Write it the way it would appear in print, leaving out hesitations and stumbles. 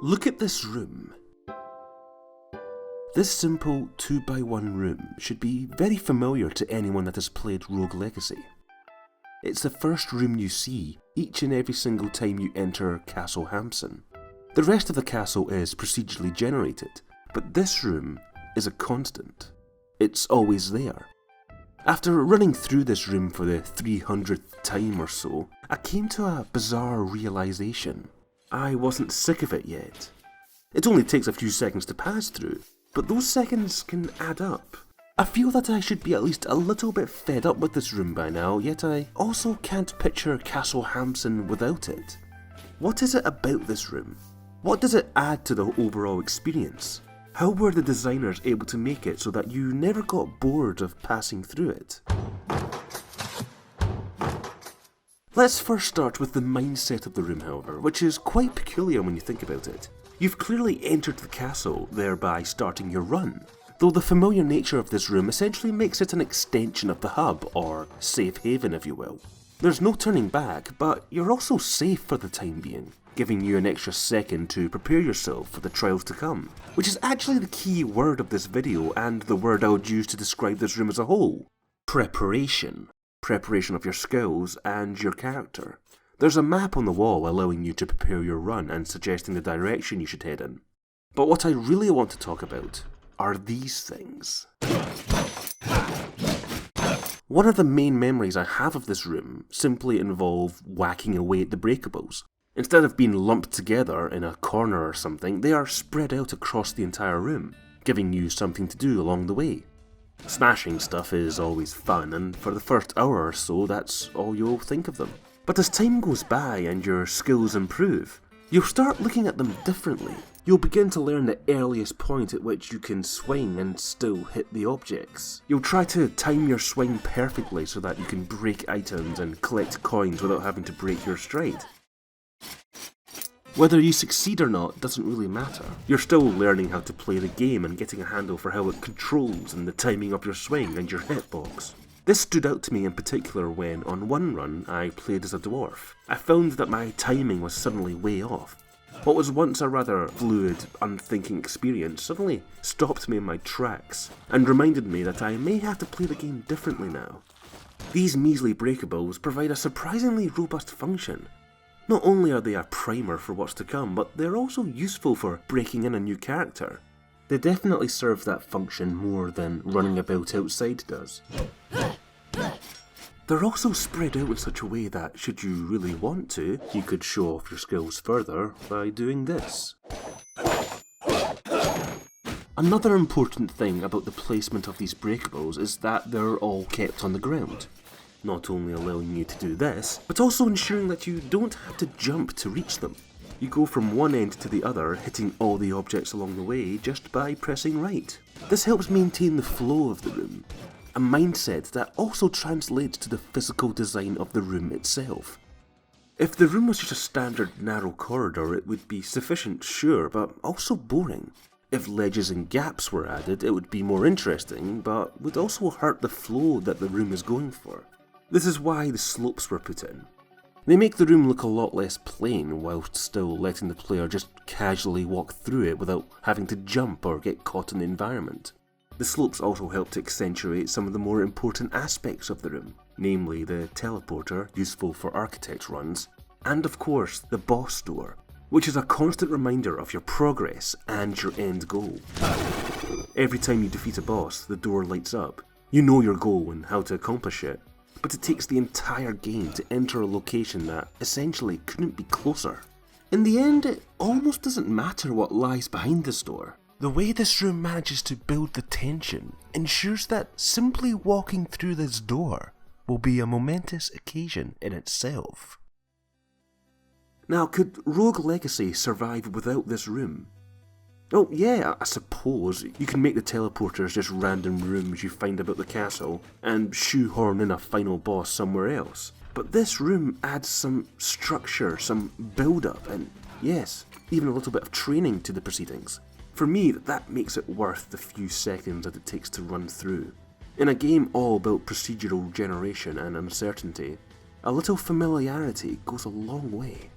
Look at this room. This simple 2x1 room should be very familiar to anyone that has played Rogue Legacy. It's the first room you see each and every single time you enter Castle Hampson. The rest of the castle is procedurally generated, but this room is a constant. It's always there. After running through this room for the 300th time or so, I came to a bizarre realization. I wasn't sick of it yet. It only takes a few seconds to pass through, but those seconds can add up. I feel that I should be at least a little bit fed up with this room by now, yet I also can't picture Castle Hampson without it. What is it about this room? What does it add to the overall experience? How were the designers able to make it so that you never got bored of passing through it? Let's first start with the mindset of the room, however, which is quite peculiar when you think about it. You've clearly entered the castle, thereby starting your run, though the familiar nature of this room essentially makes it an extension of the hub, or safe haven if you will. There's no turning back, but you're also safe for the time being, giving you an extra second to prepare yourself for the trials to come, which is actually the key word of this video and the word I would use to describe this room as a whole. Preparation. Preparation of your skills and your character. There's a map on the wall allowing you to prepare your run and suggesting the direction you should head in. But what I really want to talk about are these things. One of the main memories I have of this room simply involve whacking away at the breakables. Instead of being lumped together in a corner or something, they are spread out across the entire room, giving you something to do along the way. Smashing stuff is always fun, and for the first hour or so that's all you'll think of them. But as time goes by and your skills improve, you'll start looking at them differently. You'll begin to learn the earliest point at which you can swing and still hit the objects. You'll try to time your swing perfectly so that you can break items and collect coins without having to break your stride. Whether you succeed or not doesn't really matter. You're still learning how to play the game and getting a handle for how it controls and the timing of your swing and your hitbox. This stood out to me in particular when, on one run, I played as a dwarf. I found that my timing was suddenly way off. What was once a rather fluid, unthinking experience suddenly stopped me in my tracks and reminded me that I may have to play the game differently now. These measly breakables provide a surprisingly robust function. Not only are they a primer for what's to come, but they're also useful for breaking in a new character. They definitely serve that function more than running about outside does. They're also spread out in such a way that, should you really want to, you could show off your skills further by doing this. Another important thing about the placement of these breakables is that they're all kept on the ground. Not only allowing you to do this, but also ensuring that you don't have to jump to reach them. You go from one end to the other, hitting all the objects along the way just by pressing right. This helps maintain the flow of the room, a mindset that also translates to the physical design of the room itself. If the room was just a standard narrow corridor, it would be sufficient, sure, but also boring. If ledges and gaps were added, it would be more interesting, but would also hurt the flow that the room is going for. This is why the slopes were put in. They make the room look a lot less plain, whilst still letting the player just casually walk through it without having to jump or get caught in the environment. The slopes also help to accentuate some of the more important aspects of the room, namely the teleporter, useful for architect runs, and of course the boss door, which is a constant reminder of your progress and your end goal. Every time you defeat a boss, the door lights up. You know your goal and how to accomplish it, but it takes the entire game to enter a location that essentially couldn't be closer. In the end, it almost doesn't matter what lies behind this door. The way this room manages to build the tension ensures that simply walking through this door will be a momentous occasion in itself. Now, could Rogue Legacy survive without this room? Oh yeah, I suppose you can make the teleporters just random rooms you find about the castle and shoehorn in a final boss somewhere else. But this room adds some structure, some build-up, and yes, even a little bit of training to the proceedings. For me, that makes it worth the few seconds that it takes to run through. In a game all about procedural generation and uncertainty, a little familiarity goes a long way.